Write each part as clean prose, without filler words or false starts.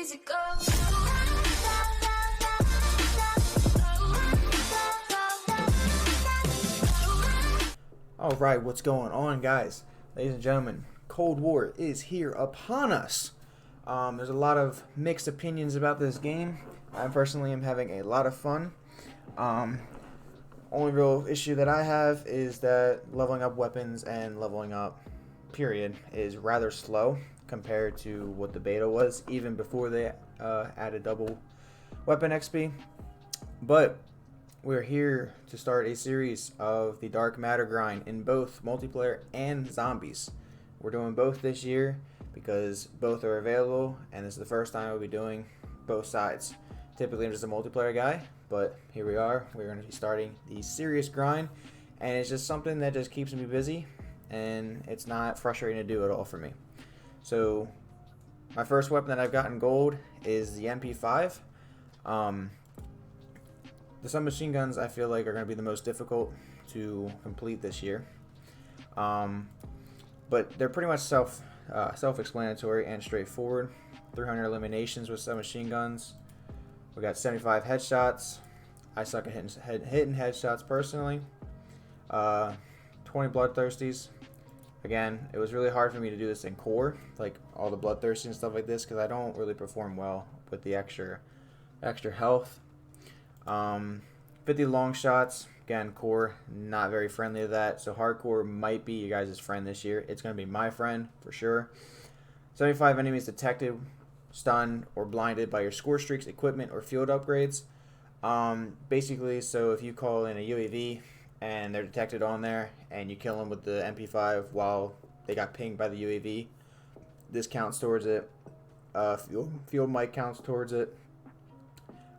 easy go. Alright, what's going on, guys? Ladies and gentlemen, Cold War is here upon us. There's a lot of mixed opinions about this game. I personally am having a lot of fun. Only real issue that I have is that leveling up weapons and leveling up, period, is rather slow compared to what the beta was, even before they added double weapon XP. But we're here to start a series of the Dark Matter grind in both multiplayer and zombies. We're doing both this year because both are available, and this is the first time we'll be doing both sides. Typically I'm just a multiplayer guy, but here we are. We're going to be starting the serious grind, and it's just something that just keeps me busy, and it's not frustrating to do at all for me. So my first weapon that I've gotten gold is the MP5. The submachine guns I feel like are going to be the most difficult to complete this year, but they're pretty much self-explanatory and straightforward. 300 eliminations with submachine guns. We got 75 headshots. I suck at hitting headshots personally. 20 bloodthirsties. Again, it was really hard for me to do this in core, like all the bloodthirsty and stuff like this, because I don't really perform well with the extra health. 50 long shots. Again, core, not very friendly to that. So hardcore might be you guys' friend this year. It's going to be my friend for sure. 75 enemies detected, stunned, or blinded by your score streaks, equipment, or field upgrades. Basically, so if you call in a UAV and they're detected on there and you kill them with the MP5 while they got pinged by the UAV, this counts towards it. Field mic counts towards it.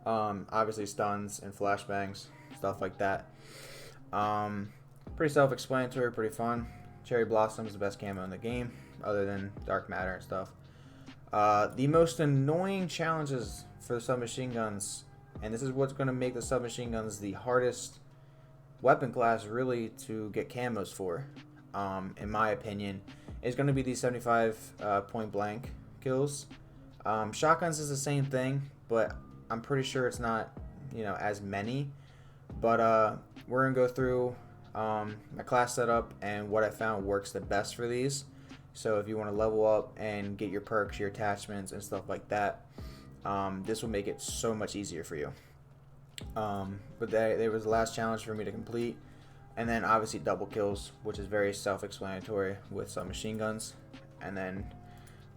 Obviously stuns and flashbangs, stuff like that. Pretty self-explanatory, pretty fun. Cherry Blossom is the best camo in the game, other than Dark Matter and stuff. The most annoying challenges for the submachine guns, and this is what's going to make the submachine guns the hardest weapon class really to get camos for, in my opinion, is going to be these 75 point blank kills. Shotguns is the same thing, but I'm pretty sure it's not, as many. But we're gonna go through my class setup and what I found works the best for these. So if you want to level up and get your perks, your attachments, and stuff like that, this will make it so much easier for you. But there was the last challenge for me to complete, and then obviously double kills, which is very self-explanatory with submachine guns. And then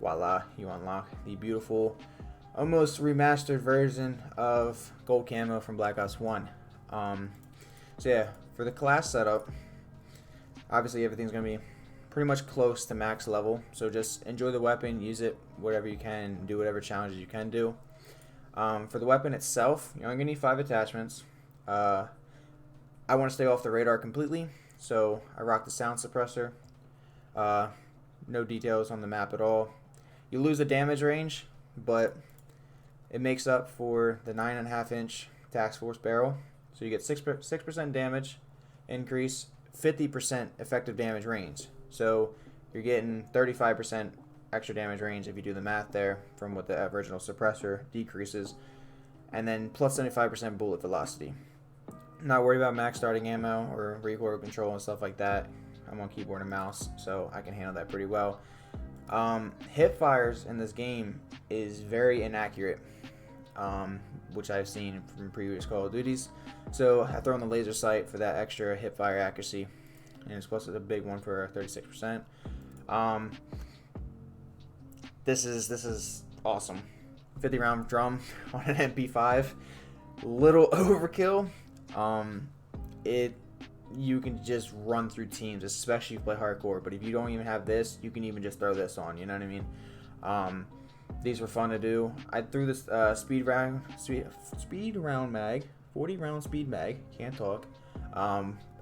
voila, you unlock the beautiful, almost remastered version of gold camo from Black Ops 1. So yeah, for the class setup, obviously everything's going to be pretty much close to max level. So just enjoy the weapon, use it whatever you can, do whatever challenges you can do. For the weapon itself, you're only going to need 5 attachments. I want to stay off the radar completely, so I rock the sound suppressor. No details on the map at all. You lose the damage range, but it makes up for the 9.5-inch task force barrel. So you get 6% damage increase, 50% effective damage range. So you're getting 35% extra damage range if you do the math there from what the original suppressor decreases. And then plus 75% bullet velocity. I'm not worried about max starting ammo or recoil control and stuff like that. I'm on keyboard and mouse, so I can handle that pretty well. Hip fires in this game is very inaccurate, which I've seen from previous Call of Duties. So I throw in the laser sight for that extra hip fire accuracy, and it's plus a big one for 36%. This is awesome. 50 round drum on an MP5, little overkill. You can just run through teams, especially if you play hardcore. But if you don't even have this, you can even just throw this on. You know what I mean? These were fun to do. I threw this speed round mag, 40 round speed mag. Can't talk.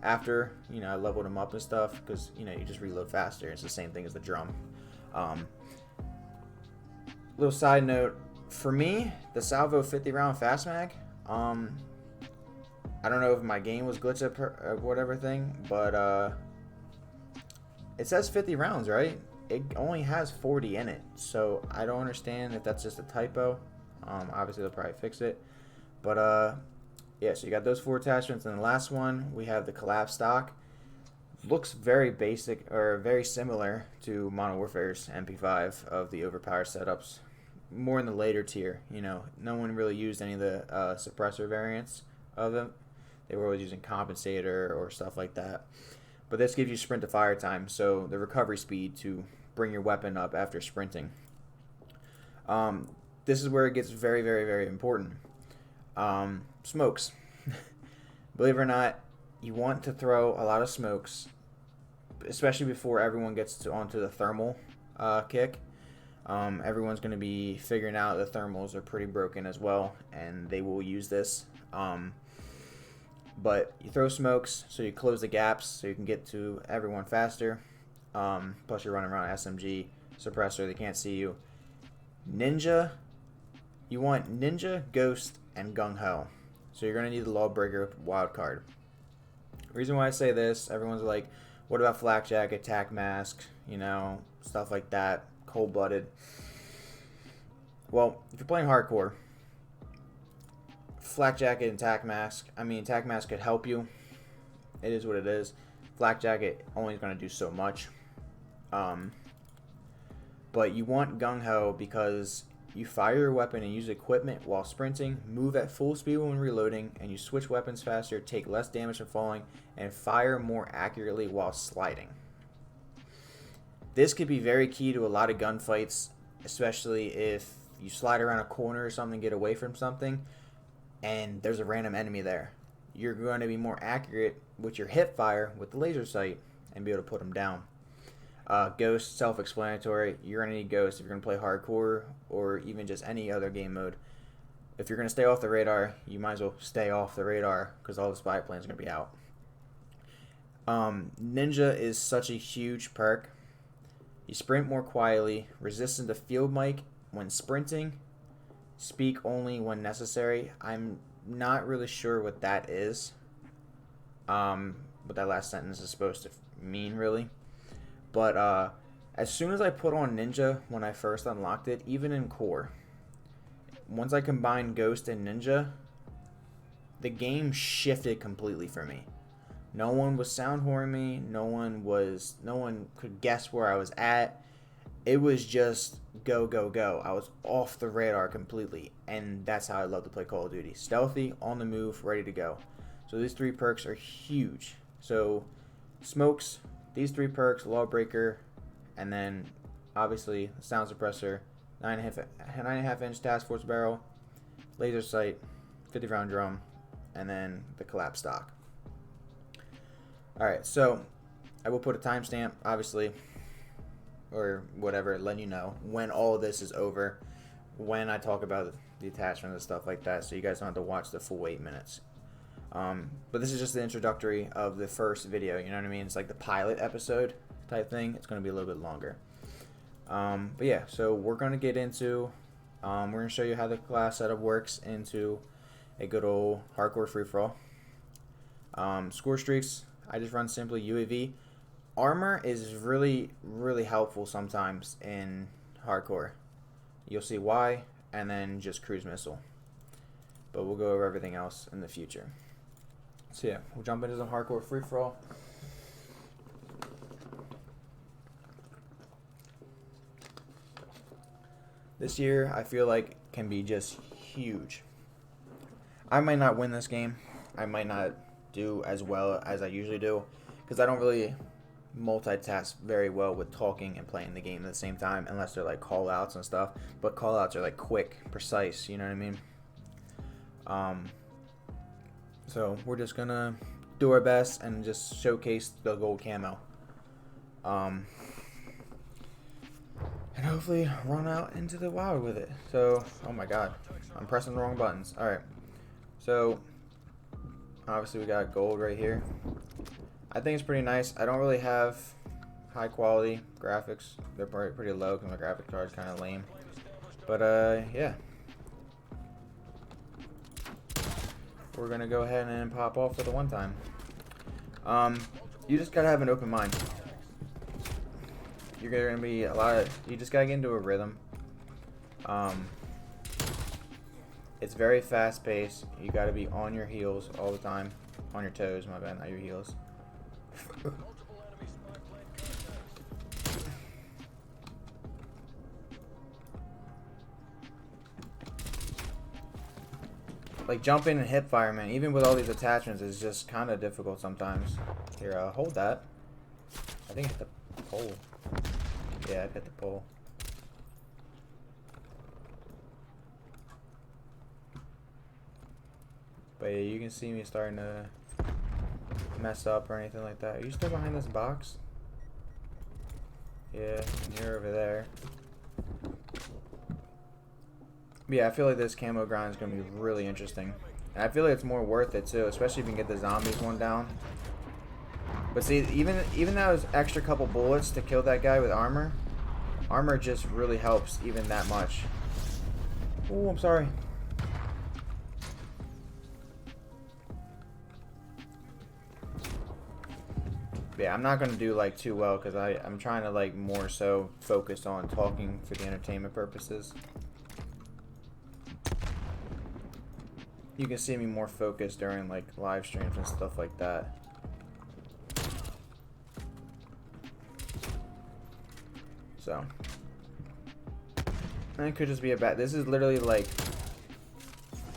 After I leveled them up and stuff, because you just reload faster. It's the same thing as the drum. Little side note for me, the Salvo 50 round fast mag. I don't know if my game was glitched up or whatever thing, but it says 50 rounds, right? it only has 40 in it. So I don't understand if that's just a typo. Obviously they'll probably fix it. But yeah, so you got those 4 attachments. And the last one, we have the collab stock. Looks very basic, or very similar to Modern Warfare's MP5 of the overpowered setups. More in the later tier, you know. No one really used any of the suppressor variants of them. They were always using compensator or stuff like that. But this gives you sprint to fire time, so the recovery speed to bring your weapon up after sprinting. This is where it gets very, very, very important. Smokes. Believe it or not, you want to throw a lot of smokes, especially before everyone gets onto the thermal kick. Everyone's going to be figuring out the thermals are pretty broken as well, and they will use this. But you throw smokes, so you close the gaps, so you can get to everyone faster. Plus you're running around SMG, suppressor, they can't see you. Ninja, you want Ninja, Ghost, and Gung Ho. So you're going to need the Lawbreaker wild card. The reason why I say this, everyone's like, what about Flak Jacket, Tac Mask, you know, stuff like that, cold-blooded. Well, if you're playing hardcore, Flak Jacket and Tac Mask, I mean, Tac Mask could help you. It is what it is. Flak Jacket only is going to do so much. But you want Gung Ho because you fire your weapon and use equipment while sprinting, move at full speed when reloading, and you switch weapons faster, take less damage from falling, and fire more accurately while sliding. This could be very key to a lot of gunfights, especially if you slide around a corner or something, get away from something, and there's a random enemy there. You're going to be more accurate with your hip fire with the laser sight and be able to put them down. Ghost, self-explanatory. You're going to need Ghost if you're going to play hardcore or even just any other game mode. If you're going to stay off the radar, you might as well stay off the radar because all the spy planes are going to be out. Ninja is such a huge perk. You sprint more quietly, resistant to field mic when sprinting, speak only when necessary. I'm not really sure what that is. What that last sentence is supposed to mean, really. But as soon as I put on Ninja when I first unlocked it, even in core, once I combined Ghost and Ninja, the game shifted completely for me. No one was sound whoring me. No one could guess where I was at. It was just go, go, go. I was off the radar completely, and that's how I love to play Call of Duty. Stealthy, on the move, ready to go. So these 3 perks are huge. So smokes, these 3 perks, Lawbreaker, and then obviously sound suppressor, 9.5 inch task force barrel, laser sight, 50 round drum, and then the collapse stock. Alright, so I will put a timestamp, obviously, or whatever, letting you know when all of this is over, when I talk about the attachment and stuff like that, so you guys don't have to watch the full 8 minutes. But this is just the introductory of the first video, you know what I mean? It's like the pilot episode type thing. It's going to be a little bit longer. But yeah, so we're going to get into, we're going to show you how the class setup works into a good old hardcore free-for-all. Score streaks, I just run simply UAV. Armor is really, really helpful sometimes in hardcore. You'll see why, and then just cruise missile. But we'll go over everything else in the future. So yeah, we'll jump into some hardcore free-for-all. This year, I feel like can be just huge. I might not win this game. I might not do as well as I usually do, because I don't really multitask very well with talking and playing the game at the same time, unless they're like call-outs and stuff. But call-outs are like quick, precise, you know what I mean? So we're just gonna do our best and just showcase the gold camo. And hopefully run out into the wild with it. So, oh my god, I'm pressing the wrong buttons. Alright, so obviously we got gold right here. I think it's pretty nice. I don't really have high quality graphics. They're pretty low because my graphic card's kind of lame. But yeah. We're gonna go ahead and pop off for the one time. You just gotta have an open mind. you're gonna be a lot of, you just gotta get into a rhythm. It's very fast paced. You gotta be on your heels all the time. On your toes, my bad, not your heels. Like jumping and hip fire, man, even with all these attachments, is just kind of difficult sometimes. Here, hold that. I think I hit the pole. Yeah, I hit the pole. But yeah, you can see me starting to mess up or anything like that. Are you still behind this box? Yeah, and you're over there. But yeah, I feel like this camo grind is going to be really interesting. And I feel like it's more worth it too, especially if you can get the zombies one down. But see, even those extra couple bullets to kill that guy with armor just really helps even that much. Oh, I'm sorry. Yeah, I'm not going to do like too well because I'm trying to like more so focus on talking for the entertainment purposes. You can see me more focused during like live streams and stuff like that. So, and it could just be a bad. This is literally like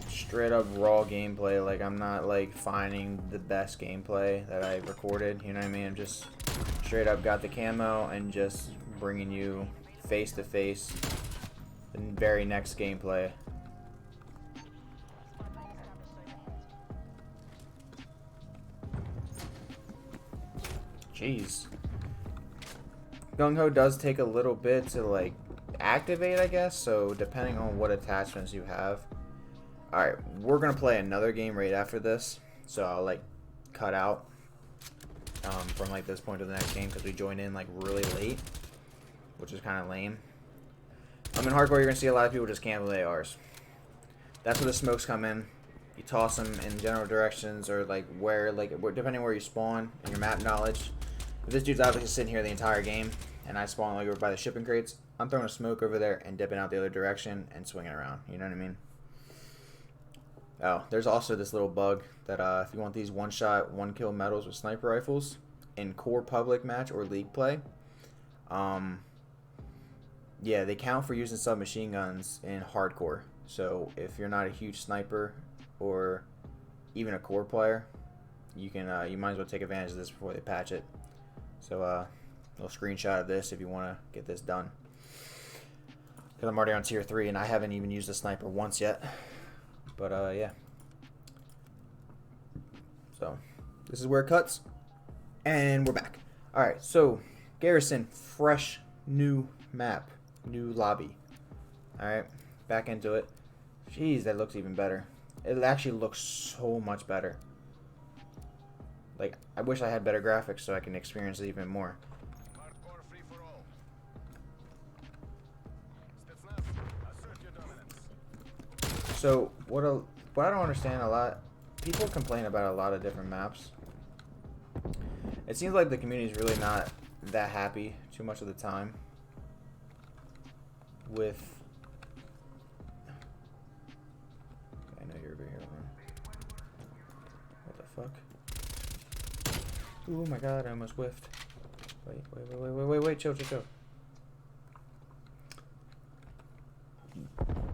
straight up raw gameplay. Like I'm not like finding the best gameplay that I recorded. You know what I mean? I'm just straight up got the camo and just bringing you face to face the very next gameplay. Jeez. Gung Ho does take a little bit to like activate, I guess, so depending on what attachments you have. Alright, we're gonna play another game right after this, so I'll like cut out from like this point to the next game because we joined in like really late, which is kind of lame. In hardcore, you're gonna see a lot of people just camp with ARs. That's where the smokes come in. You toss them in general directions or like where, like depending on where you spawn and your map knowledge. If this dude's obviously sitting here the entire game and I spawn like over by the shipping crates, I'm throwing a smoke over there and dipping out the other direction and swinging around. You know what I mean? Oh, there's also this little bug that if you want these one-shot, one-kill medals with sniper rifles in core public match or league play, yeah, they count for using submachine guns in hardcore. So if you're not a huge sniper or even a core player, you can you might as well take advantage of this before they patch it. So a little screenshot of this if you want to get this done. Because I'm already on tier 3 and I haven't even used a sniper once yet. But yeah. So this is where it cuts. And we're back. Alright, so Garrison, fresh new map. New lobby. Alright, back into it. Jeez, that looks even better. It actually looks so much better. Like, I wish I had better graphics so I can experience it even more. So, what I don't understand a lot, people complain about a lot of different maps. It seems like the community is really not that happy too much of the time with... I know you're over here, man. What the fuck? Oh my god, I almost whiffed. Wait, chill.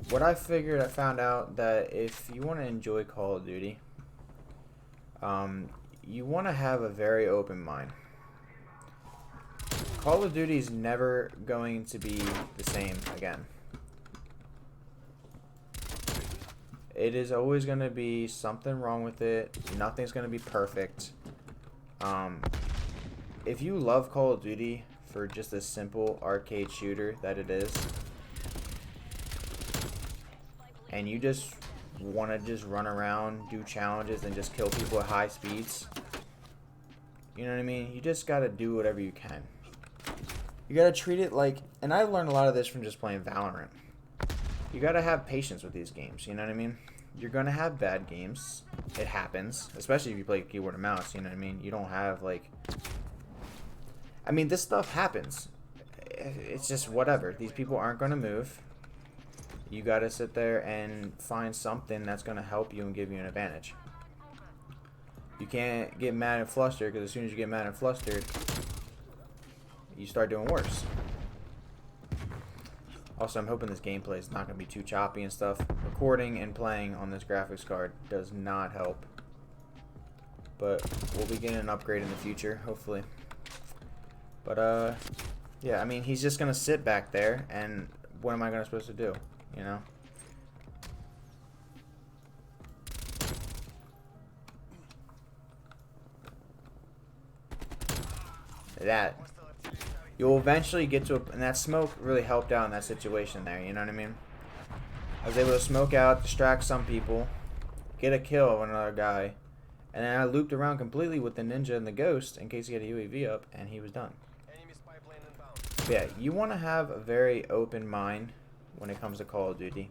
What I found out that if you want to enjoy Call of Duty, you want to have a very open mind. Call of Duty is never going to be the same again. It is always going to be something wrong with it. Nothing's going to be perfect. If you love Call of Duty for just a simple arcade shooter that it is, and you just want to just run around, do challenges, and just kill people at high speeds, you know what I mean? You just got to do whatever you can. You got to treat it like, and I learned a lot of this from just playing Valorant. You got to have patience with these games, you know what I mean? You're going to have bad games. It happens, especially if you play keyboard and mouse, you know what I mean? You don't have, like... I mean, this stuff happens. it's just whatever. These people aren't going to move. You got to sit there and find something that's going to help you and give you an advantage. You can't get mad and flustered, because as soon as you get mad and flustered, you start doing worse. Also, I'm hoping this gameplay is not going to be too choppy and stuff. Recording and playing on this graphics card does not help. But we'll be getting an upgrade in the future, hopefully. But, yeah, I mean, he's just going to sit back there, and what am I supposed to do, you know? That. You'll eventually get to and that smoke really helped out in that situation there, you know what I mean? I was able to smoke out, distract some people, get a kill of another guy, and then I looped around completely with the ninja and the ghost in case he had a UAV up, and he was done. But yeah, you want to have a very open mind when it comes to Call of Duty.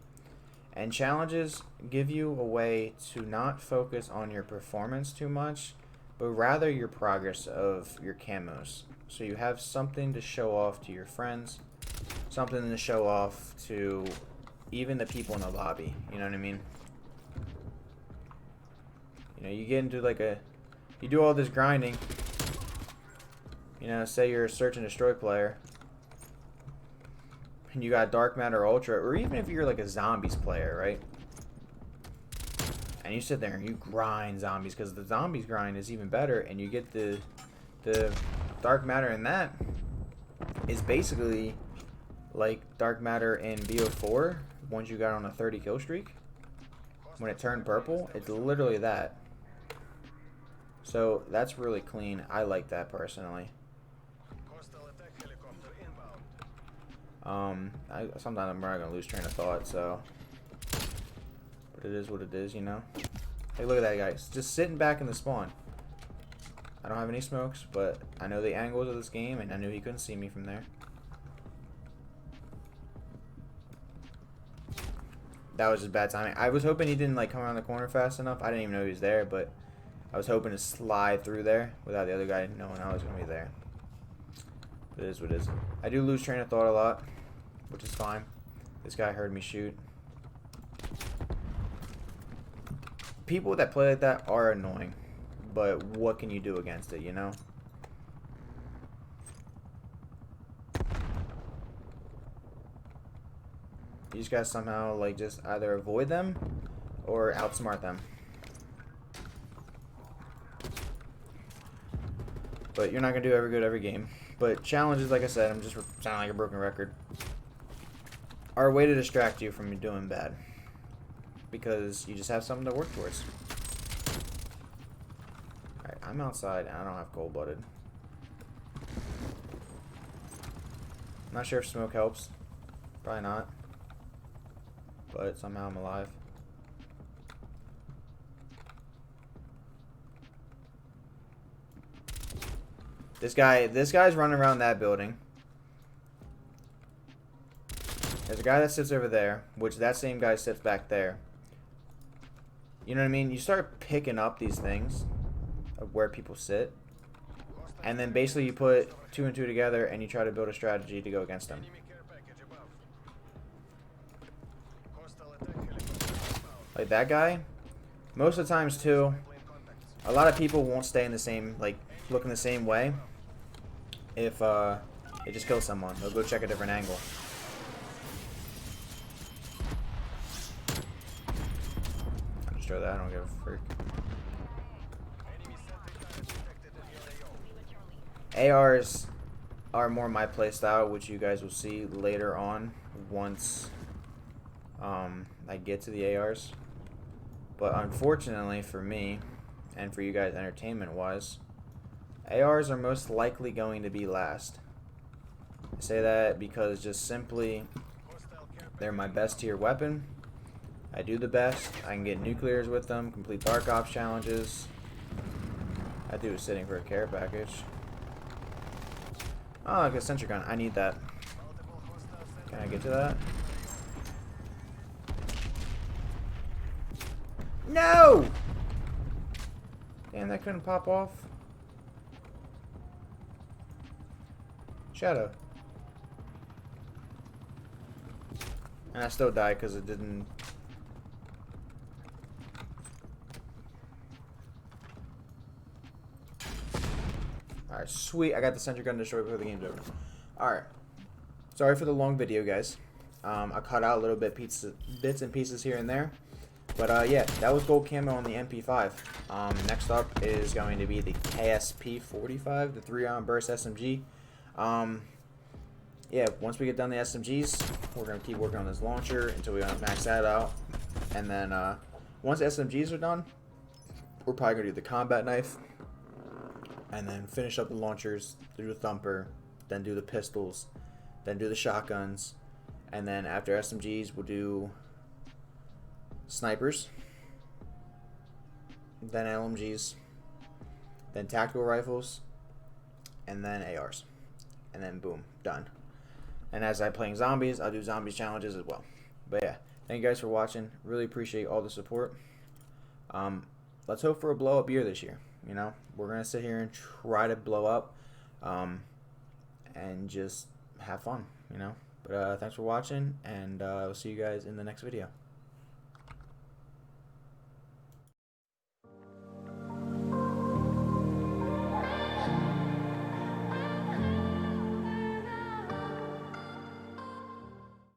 And challenges give you a way to not focus on your performance too much, but rather your progress of your camos. So you have something to show off to your friends, something to show off to even the people in the lobby, you know what I mean? You know, you get into like you do all this grinding, you know, say you're a search and destroy player, and you got Dark Matter Ultra, or even if you're like a zombies player, right? And you sit there and you grind zombies, because the zombies grind is even better, and you get the Dark Matter in that is basically like Dark Matter in BO4 once you got on a 30 kill streak. When it turned purple, it's literally that. So that's really clean. I like that personally. Sometimes I'm probably gonna lose train of thought, so but it is what it is, you know. Hey, look at that guy, just sitting back in the spawn. I don't have any smokes, but I know the angles of this game, and I knew he couldn't see me from there. That was just bad timing. I was hoping he didn't like come around the corner fast enough. I didn't even know he was there, but I was hoping to slide through there without the other guy knowing I was going to be there. It is what it is. I do lose train of thought a lot, which is fine. This guy heard me shoot. People that play like that are annoying. But what can you do against it, you know? You just gotta somehow, like, just either avoid them or outsmart them. But you're not gonna do every good every game. But challenges, like I said, I'm just sounding like a broken record, are a way to distract you from doing bad. Because you just have something to work towards. I'm outside and I don't have cold-blooded. I'm not sure if smoke helps. Probably not. But somehow I'm alive. This guy's running around that building. There's a guy that sits over there, which that same guy sits back there. You know what I mean? You start picking up these things of where people sit, and then basically you put 2 and 2 together and you try to build a strategy to go against them. Like that guy, most of the times too, a lot of people won't stay in the same, like, looking the same way if they just kill someone. They'll go check a different angle. I'll destroy that, I don't give a freak. ARs are more my playstyle, which you guys will see later on once I get to the ARs. But unfortunately for me, and for you guys entertainment-wise, ARs are most likely going to be last. I say that because just simply, they're my best tier weapon. I do the best. I can get nuclears with them, complete Dark Ops challenges. That dude is sitting for a care package. Oh, like a sentry gun. I need that. Can I get to that? No! Damn, that couldn't pop off. Shadow. And I still died because it didn't... Alright, sweet. I got the sentry gun destroyed before the game's over. Alright. Sorry for the long video, guys. I cut out a little bits and pieces here and there. But, yeah, that was gold camo on the MP5. Next up is going to be the KSP-45, the 3-round burst SMG. Yeah, once we get done the SMGs, we're going to keep working on this launcher until we max that out. And then, once the SMGs are done, we're probably going to do the combat knife. And then finish up the launchers, do the thumper, then do the pistols, then do the shotguns. And then after SMGs, we'll do snipers, then LMGs, then tactical rifles, and then ARs. And then boom, done. And as I'm playing zombies, I'll do zombies challenges as well. But yeah, thank you guys for watching. Really appreciate all the support. Let's hope for a blow up year this year. You know, we're gonna sit here and try to blow up, and just have fun. You know. But thanks for watching, and I'll see you guys in the next video.